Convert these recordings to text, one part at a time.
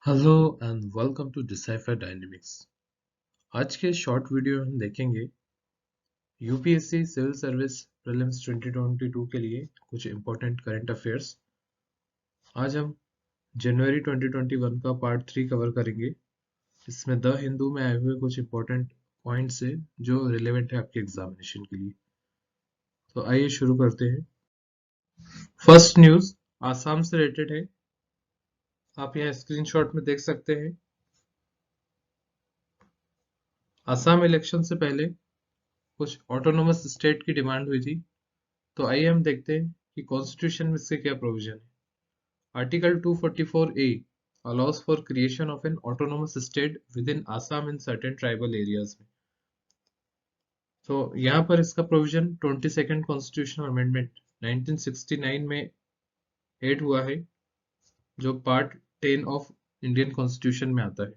Hello and welcome to decipher dynamics. आज के short video हम देखेंगे यूपीएससी सिविल सर्विस प्रीलिम्स 2022 के लिए कुछ इंपॉर्टेंट करंट अफेयर्स। आज हम जनवरी 2021 का पार्ट 3 कवर करेंगे। इसमें द हिंदू में आए हुए कुछ इंपॉर्टेंट पॉइंट्स है जो रिलेवेंट है आपके एग्जामिनेशन के लिए। तो आइए शुरू करते हैं। फर्स्ट न्यूज आसाम से रिलेटेड है। आप यहाँ स्क्रीनशॉट में देख सकते हैं। आसाम इलेक्शन से पहले कुछ ऑटोनोमस स्टेट की डिमांड हुई थी। तो आइए हम देखते हैं कि कॉन्स्टिट्यूशन में इसके क्या प्रोविजन है। Article 244A allows for creation of an autonomous state within Assam in certain tribal areas में। तो यहाँ पर इसका प्रोविजन 22nd कॉन्स्टिट्यूशनल अमेंडमेंट 1969 में एड हुआ है, जो पार्ट 10 ऑफ इंडियन कॉन्स्टिट्यूशन में आता है।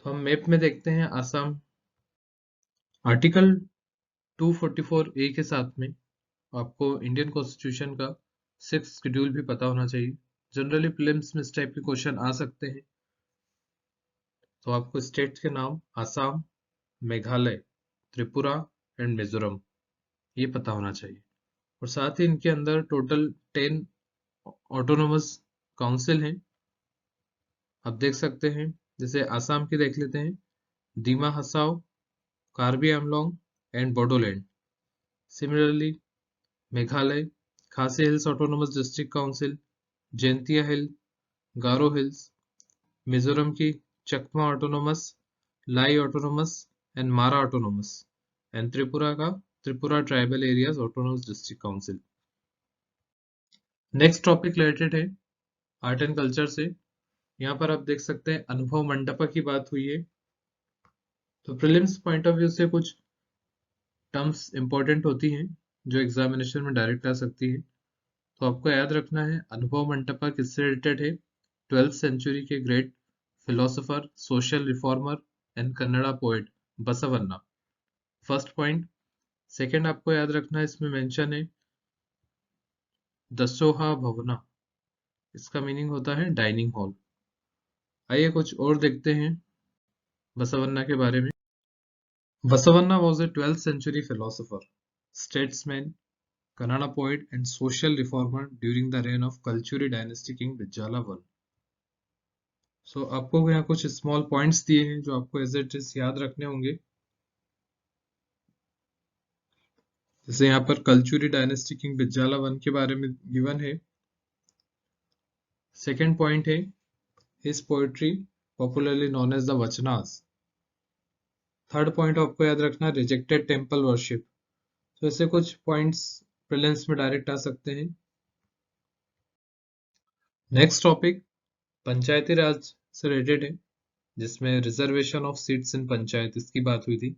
तो हम मैप में देखते हैं आसाम। आर्टिकल 244A के साथ में आपको इंडियन कॉन्स्टिट्यूशन का 6th शेड्यूल भी पता होना चाहिए। जनरली प्रीलिम्स में इस टाइप के क्वेश्चन आ सकते हैं। तो आपको स्टेट के नाम आसाम, मेघालय, त्रिपुरा एंड मिजोरम ये पता होना चाहिए। और साथ ही इनके अंदर टोटल 10 ऑटोनोमस काउंसिल हैं। आप देख सकते हैं, जैसे आसाम की देख लेते हैं, Dima Hasao, Karbi Anglong and Bodoland. Similarly Meghalaya, Khasi hills autonomous district council, Jaintia hill, Garo hills. Mizoram की Chakma autonomous, Lai autonomous and Mara autonomous. And Tripura का Tripura tribal areas autonomous district council. Next topic related है आर्ट एंड कल्चर से। यहाँ पर आप देख सकते हैं अनुभव मंडपा की बात हुई है। तो प्रीलिम्स पॉइंट ऑफ व्यू से कुछ टर्म्स इंपॉर्टेंट होती हैं जो एग्जामिनेशन में डायरेक्ट आ सकती है। तो आपको याद रखना है अनुभव मंडपा किससे रिलेटेड है। 12th सेंचुरी के great philosopher, social reformer and Kannada poet Basavanna. First point. Second आपको याद रखना है, इसमें मेंशन है दसोहा भवना। इसका मीनिंग होता है डाइनिंग हॉल। आइए कुछ और देखते हैं बसवन्ना के बारे में। Basavanna was a 12th century philosopher, statesman, Kannada poet and social reformer during the reign of Kalchuri dynasty king Bijala I। सो आपको यहाँ कुछ स्मॉल पॉइंट्स दिए हैं जो आपको एज इट इज याद रखने होंगे। जैसे यहाँ पर Kalachuri dynasty king Bijjala one के बारे में गिवन है। सेकेंड पॉइंट है his poetry popularly known as the Vachanas. Third point आपको याद रखना रिजेक्टेड टेम्पल वर्शिप। तो ऐसे कुछ पॉइंट्स प्रीलिम्स में डायरेक्ट आ सकते हैं। नेक्स्ट टॉपिक पंचायती राज से रिलेटेड है, जिसमें reservation of seats in panchayat इसकी बात हुई थी।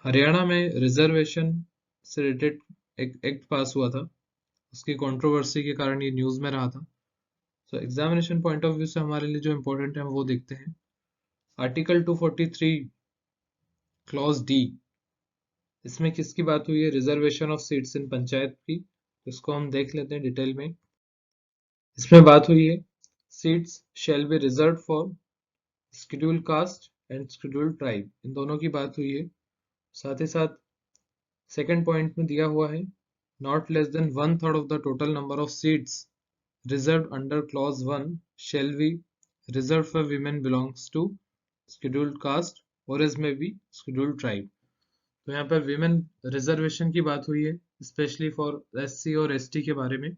हरियाणा में रिजर्वेशन से रिलेटेड एक एक्ट पास हुआ था, उसकी कंट्रोवर्सी के कारण ये न्यूज में रहा था। तो एग्जामिनेशन पॉइंट ऑफ व्यू से हमारे लिए जो इंपॉर्टेंट है वो देखते हैं। आर्टिकल 243 क्लॉज डी, इसमें किसकी बात हुई है, reservation of seats in panchayat की। इसको हम देख लेते हैं डिटेल में। इसमें बात हुई है seats shall be reserve for scheduled caste and scheduled tribe, इन दोनों की बात हुई है। साथ ही साथ सेकंड पॉइंट में दिया हुआ है not less than 1/3 of the total number of seats reserved under clause 1 shall be reserved for women belongs to scheduled caste or as may be scheduled tribe। तो यहाँ पर women रिजर्वेशन की बात हुई है, स्पेशली फॉर एससी और ST के बारे में।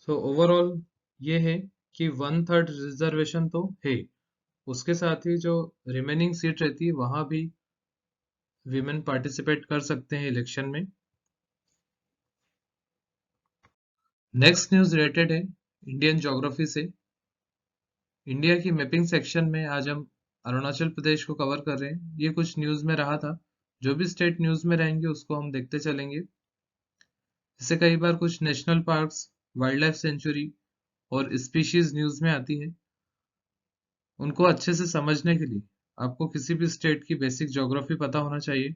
सो ओवरऑल ये है कि 1/3 रिजर्वेशन तो है, उसके साथ ही जो रिमेनिंग सीट रहती है वहां भी विमेन पार्टिसिपेट कर सकते हैं इलेक्शन में। नेक्स्ट न्यूज रिलेटेड है इंडियन ज्योग्राफी से। इंडिया की मैपिंग सेक्शन में आज हम अरुणाचल प्रदेश को कवर कर रहे हैं। ये कुछ न्यूज में रहा था, जो भी स्टेट न्यूज में रहेंगे उसको हम देखते चलेंगे। इससे कई बार कुछ national parks, wild life sanctuary और स्पीशीज न्यूज में आती है। उनको अच्छे से समझने के लिए आपको किसी भी स्टेट की बेसिक ज्योग्राफी पता होना चाहिए।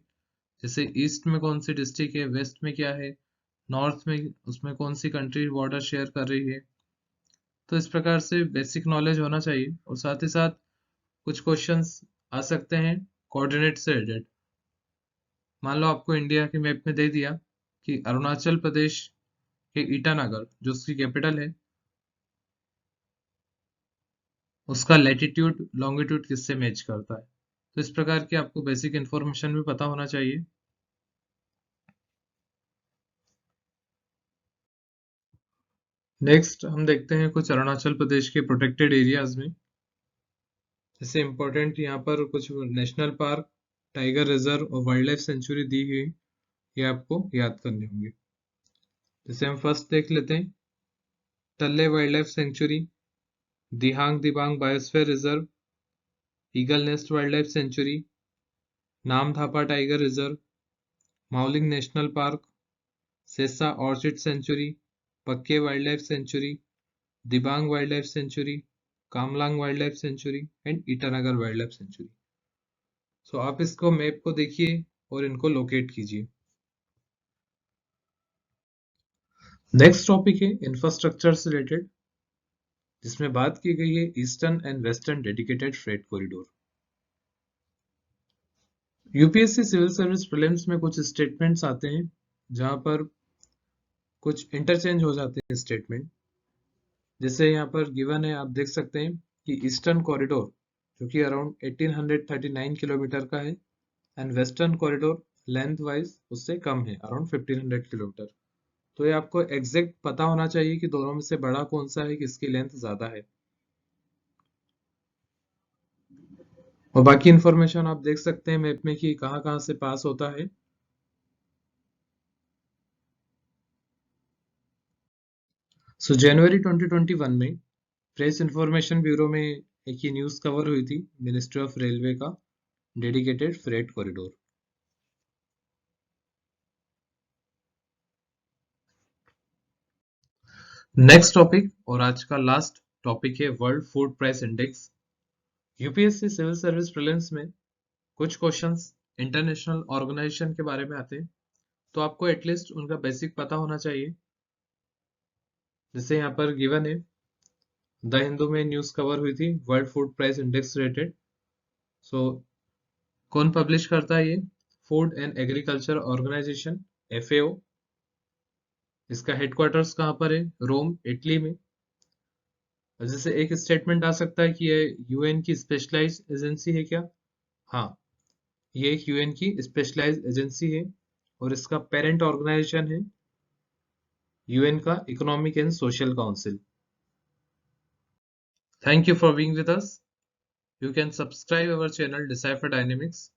जैसे ईस्ट में कौन सी डिस्ट्रिक्ट है, वेस्ट में क्या है, नॉर्थ में उसमें कौन सी कंट्री बॉर्डर शेयर कर रही है, तो इस प्रकार से बेसिक नॉलेज होना चाहिए और साथ ही साथ कुछ क्वेश्चंस आ सकते हैं कोऑर्डिनेट से रिलेटेड। मान लो आपको इंडिया के मैप में दे दिया कि अरुणाचल प्रदेश के ईटानगर जो उसकी कैपिटल है उसका लैटिट्यूड लॉन्गिट्यूड किससे मैच करता है। तो इस प्रकार की आपको बेसिक इंफॉर्मेशन भी पता होना चाहिए। नेक्स्ट हम देखते हैं कुछ अरुणाचल प्रदेश के प्रोटेक्टेड एरियाज में, जैसे इंपॉर्टेंट यहाँ पर कुछ नेशनल पार्क, टाइगर रिजर्व और वाइल्ड लाइफ सेंचुरी दी गई, ये आपको याद करने होंगे। जैसे हम फर्स्ट देख लेते हैं Talle wildlife sanctuary, Dihang Dibang biosphere reserve, eagle nest wildlife sanctuary, Namdapha tiger reserve, Mouling national park, Sessa orchid sanctuary, Pakke wildlife sanctuary, Dibang wildlife sanctuary, Kamlang wildlife sanctuary and Itanagar wildlife sanctuary. So आप इसको map को देखिए और इनको locate कीजिए। Next topic है infrastructure से related, जिसमें बात की गई है eastern and western dedicated freight corridor. UPSC civil service prelims में कुछ स्टेटमेंट्स आते हैं जहां पर कुछ इंटरचेंज हो जाते हैं स्टेटमेंट। जैसे यहाँ पर गिवन है, आप देख सकते हैं कि ईस्टर्न कॉरिडोर जो कि अराउंड 1839 किलोमीटर का है and western corridor length wise उससे कम है, अराउंड 1500 किलोमीटर। तो ये आपको एग्जैक्ट पता होना चाहिए कि दोनों में से बड़ा कौन सा है, किसकी लेंथ ज्यादा है। और बाकी इंफॉर्मेशन आप देख सकते हैं मैप में कि कहाँ कहाँ से पास होता है। सो जनवरी 2021 में प्रेस इंफॉर्मेशन ब्यूरो में एक ही न्यूज कवर हुई थी मिनिस्ट्री ऑफ रेलवे का dedicated freight corridor. Next topic और आज का लास्ट टॉपिक है world food price index. UPSC civil service prelims में कुछ क्वेश्चंस इंटरनेशनल ऑर्गेनाइजेशन के बारे में आते हैं, तो आपको एटलीस्ट उनका बेसिक पता होना चाहिए। जैसे यहाँ पर गिवन है, द हिंदू में न्यूज कवर हुई थी world food price index related. So कौन पब्लिश करता है ये? Food and agriculture organisation, FAO. इसका हेडक्वार्टर्स कहाँ पर है? रोम, इटली में। जैसे एक स्टेटमेंट आ सकता है कि ये यूएन की स्पेशलाइज्ड एजेंसी है क्या? हाँ, ये एक यूएन की स्पेशलाइज्ड एजेंसी है और इसका पेरेंट ऑर्गेनाइजेशन है यूएन का economic and social council. Thank you for being with us. You can subscribe our channel decipher dynamics.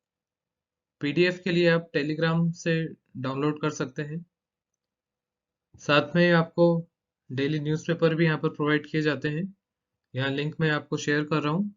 PDF के लिए आप टेलीग्राम से डाउनलोड कर सकते हैं। साथ में आपको डेली न्यूज़पेपर भी यहाँ पर प्रोवाइड किए जाते हैं। यहाँ लिंक मैं आपको शेयर कर रहा हूँ।